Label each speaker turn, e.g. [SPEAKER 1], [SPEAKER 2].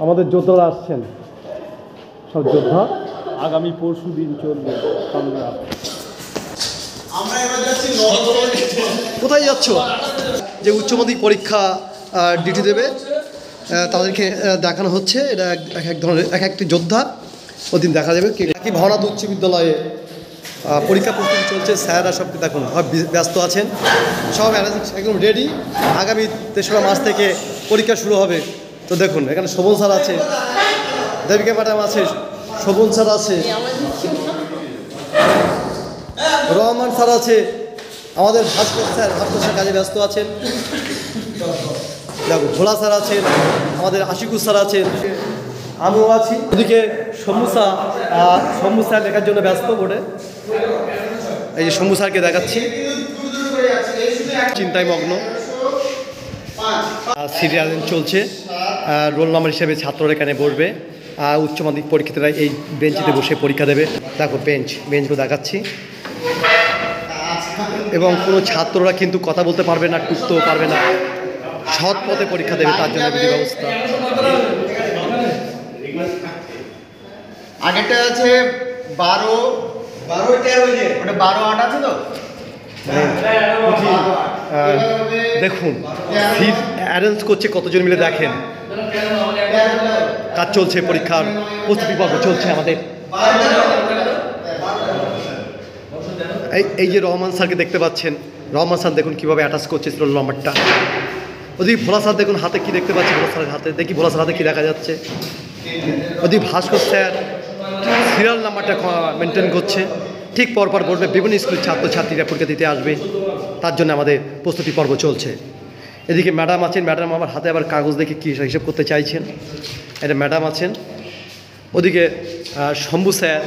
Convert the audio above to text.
[SPEAKER 1] আমাদের যোদ্ধারা আসছেন, সব যোদ্ধা আগামী পরশু দিন চলবে সংগ্রাম।
[SPEAKER 2] কোথায় যাচ্ছ? যে উচ্চ মাধ্যমিক পরীক্ষা ডিউটি দেবে তাদেরকে দেখানো হচ্ছে। এটা এক ধরনের একটি যোদ্ধা, ওদিন দেখা যাবে। কি ভবনাথ উচ্চ বিদ্যালয়ে পরীক্ষা প্রস্তুতি চলছে। স্যাররা সব দেখুন ব্যস্ত আছেন, সব একদম রেডি। আগামী ৩রা মার্চ থেকে পরীক্ষা শুরু হবে। তো দেখুন এখানে শোভন স্যার আছে, দেবিকা ম্যাডাম আছে, শোভন স্যার আছে, রহমান স্যার আছে, আমাদের ভাস্কর স্যার কাজে ব্যস্ত আছেন। দেখো ভোলা স্যার আছেন, আমাদের আশিকুর স্যার আছেন, আমিও আছি। ওদিকে শম্ভু স্যার দেখার জন্য ব্যস্ত বোর্ডে। এই যে শম্ভু স্যারকে দেখাচ্ছি, চিন্তায় মগ্ন। সিরিয়াল চলছে, রোল নাম্বার হিসেবে ছাত্ররা এখানে বসবে। উচ্চ মাধ্যমিক পরীক্ষার্থীরা এই বেঞ্চিতে বসে পরীক্ষা দেবে। দেখো বেঞ্চগুলো দেখাচ্ছি। এবং কোনো ছাত্ররা কিন্তু কথা বলতে পারবে না, টুকতেও পারবে না, সৎ পথে পরীক্ষা দেবে, তার জন্য বিধি ব্যবস্থা।
[SPEAKER 3] আগেরটা আছে 12-8 আছে তো।
[SPEAKER 2] দেখুন সিট অ্যারেঞ্জ করছে কতজন মিলে, দেখেন কাজ চলছে, পরীক্ষার প্রস্তুতি পর্ব চলছে আমাদের। এই যে রহমান স্যারকে দেখতে পাচ্ছেন, রহমান স্যার দেখুন কীভাবে অ্যাটাচ করছে রোল নাম্বারটা। ওদিকে ভোলা স্যার দেখুন হাতে কী দেখতে পাচ্ছি, ভোলা স্যারের হাতে দেখি, ভোলা স্যার হাতে কী দেখা যাচ্ছে। ওদিকে ভাস্কর স্যার সিরিয়াল নাম্বারটা মেনটেন করছে। ঠিক পরপর বলবে বিভিন্ন স্কুলের ছাত্রছাত্রীরা পরীক্ষা দিতে আসবে, তার জন্য আমাদের প্রস্তুতি পর্ব চলছে। এদিকে ম্যাডাম আছেন, ম্যাডাম আমার হাতে আবার কাগজ দেখে কী হিসেব করতে চাইছেন। এটা ম্যাডাম আছেন। ওদিকে শম্ভু স্যার।